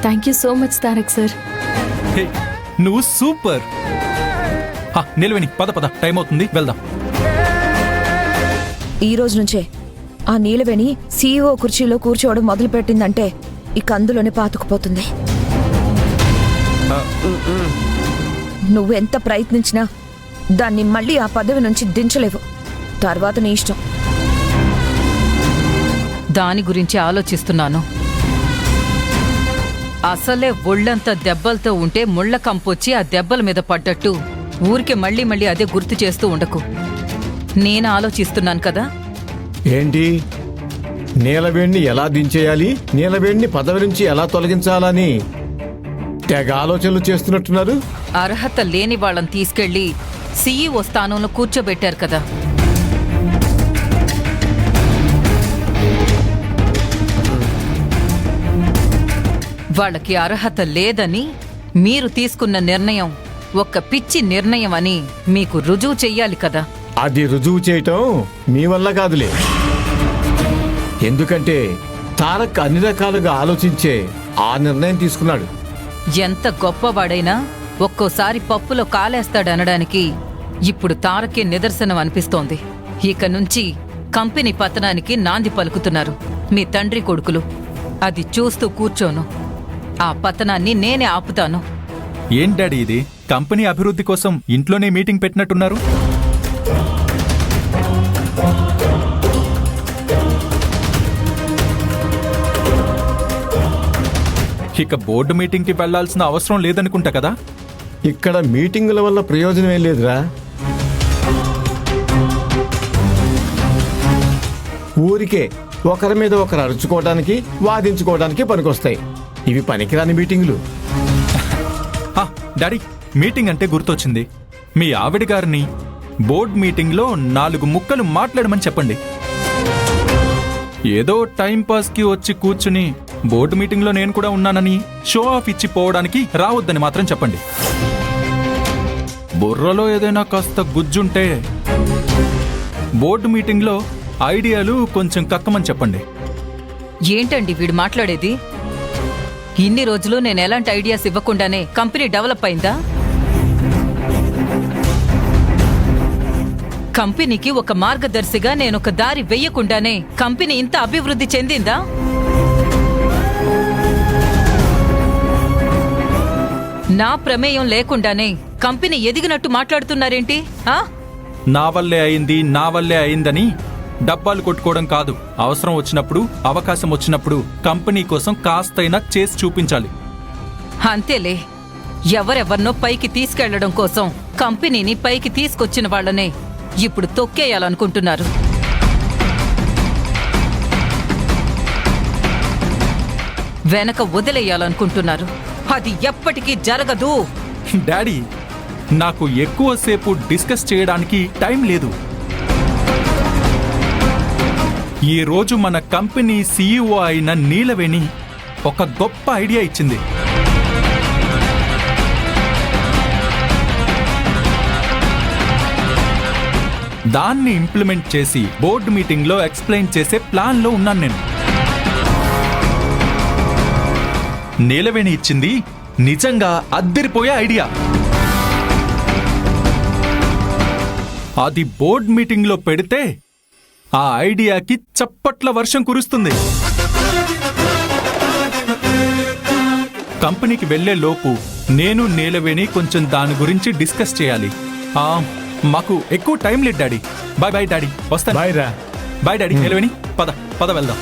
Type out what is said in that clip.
Thank you so much Tarak sir. Hey, నువ్వు super. నిలవేణి పద పద, టైం అవుతుంది, వెళ్దాం. ఈ రోజు నుంచే ఆ నీలవేణి సీఈఓ కుర్చీలో కూర్చోవడం మొదలుపెట్టిందంటే ఇక అందులోనే పాతుకుపోతుంది. నువ్వెంత ప్రయత్నించినా దాన్ని మళ్ళీ ఆ పదవి నుంచి దించలేవు. తర్వాత నీ ఇష్టం. దాని గురించి ఆలోచిస్తున్నాను. అసలే ఒళ్ళంతా దెబ్బలతో ఉంటే ముళ్ళ కంపొచ్చి ఆ దెబ్బల మీద పడ్డట్టు ఊరికే మళ్ళీ మళ్ళీ అదే గుర్తు చేస్తూ ఉండకు. నేను ఆలోచిస్తున్నాను కదా. ఏంటి, నీలవేణ్ణి ఎలా దించేయాలి, నీలవేణ్ణి పదవి నుంచి ఎలా తొలగించాలని తెగ ఆలోచనలు చేస్తున్నట్టున్నారు. అర్హత లేని వాళ్ళని తీసుకెళ్లి సీఈఓ స్థానంలో కూర్చోబెట్టారు కదా. వాళ్ళకి అర్హత లేదని మీరు తీసుకున్న నిర్ణయం ఒక్క పిచ్చి నిర్ణయం అని మీకు రుజువు చెయ్యాలి కదా. అది రుజువు చేయటం మీ వల్ల కాదులే. ఎందుకంటే తారక్ అన్ని రకాలుగా ఆలోచించే ఆ నిర్ణయం తీసుకున్నాడు. ఎంత గొప్పవాడైనా ఒక్కోసారి పప్పులో కాలేస్తాడనడానికి ఇప్పుడు తారకే నిదర్శనం అనిపిస్తోంది. ఇక నుంచి కంపెనీ పతనానికి నాంది పలుకుతున్నారు మీ తండ్రి కొడుకులు. అది చూస్తూ కూర్చోను. ఆ పతనాన్ని నేనే ఆపుతాను. ఏం డాడీ ఇది, కంపెనీ అభివృద్ధి కోసం ఇంట్లోనే మీటింగ్ పెట్టినట్టున్నారు. ఇక బోర్డు మీటింగ్కి వెళ్లాల్సిన అవసరం లేదనుకుంటా కదా. ఇక్కడ మీటింగుల వల్ల ప్రయోజనం ఏం లేదురా. ఊరికే ఒకరి మీద ఒకరు అరుచుకోవడానికి, వాదించుకోవడానికి పనికొస్తాయి. ఇవి పనికిరాని మీటింగులు. డాడీ, మీటింగ్ అంటే గుర్తొచ్చింది. మీ ఆవిడ గారిని బోర్డ్ మీటింగ్లో 4 ముక్కలు మాట్లాడమని చెప్పండి. ఏదో టైం పాస్కి వచ్చి కూర్చుని బోర్డు మీటింగ్లో నేను కూడా ఉన్నానని షో ఆఫ్ ఇచ్చి పోవడానికి రావద్దని మాత్రం చెప్పండి. బుర్రలో ఏదైనా కాస్త గుజ్జుంటే బోర్డు మీటింగ్లో ఐడియాలు కొంచెం కక్కమని చెప్పండి. ఏంటండి వీడు మాట్లాడేది? ఇన్ని రోజులు నేను ఎలాంటి ఐడియాస్ ఇవ్వకుండానే కంపెనీ డెవలప్ అయిందా? కంపెనీకి ఒక మార్గదర్శిగా నేనొక దారి వెయ్యకుండానే కంపెనీ ఇంత అభివృద్ధి చెందిందా? నా ప్రమేయం లేకుండానే కంపెనీ ఎదిగినట్టు మాట్లాడుతున్నారేంటి? నా వల్లే అయిందని డబ్బాలు కొట్టుకోవడం కాదు. అవసరం వచ్చినప్పుడు, అవకాశం వచ్చినప్పుడు కంపెనీ కోసం కాస్తైనా చేసి చూపించాలి. అంతేలే. ఎవరెవర్నో పైకి తీసుకెళ్లడం కోసం కంపెనీని పైకి తీసుకొచ్చిన వాళ్ళనే ఇప్పుడు తొక్కేయాలనుకుంటున్నారు. వెనక వదిలేయాలనుకుంటున్నారు. అది ఎప్పటికీ జరగదు. డాడీ, నాకు ఎక్కువసేపు డిస్కస్ చేయడానికి టైం లేదు. ఈ రోజు మన కంపెనీ సీఈఓ అయిన నీలవేణి ఒక గొప్ప ఐడియా ఇచ్చింది. దాన్ని ఇంప్లిమెంట్ చేసి బోర్డు మీటింగ్లో ఎక్స్ప్లెయిన్ చేసే ప్లాన్లో ఉన్నాను నేను. నీలవేణి ఇచ్చింది నిజంగా అద్దిరిపోయే ఐడియా. అది బోర్డు మీటింగ్లో పెడితే ఆ ఐడియాకి చప్పట్ల వర్షం కురుస్తుంది. కంపెనీకి వెళ్లే లోపు నేను నీలవేణి కొంచెం దాని గురించి డిస్కస్ చేయాలి. మాకు ఎక్కువ టైం లేదు డాడీ. బాయ్ బాయ్ డాడీ, వస్తాను. బాయ్ రా. Bye daddy. నీలవేణి పద పద వెళ్దాం.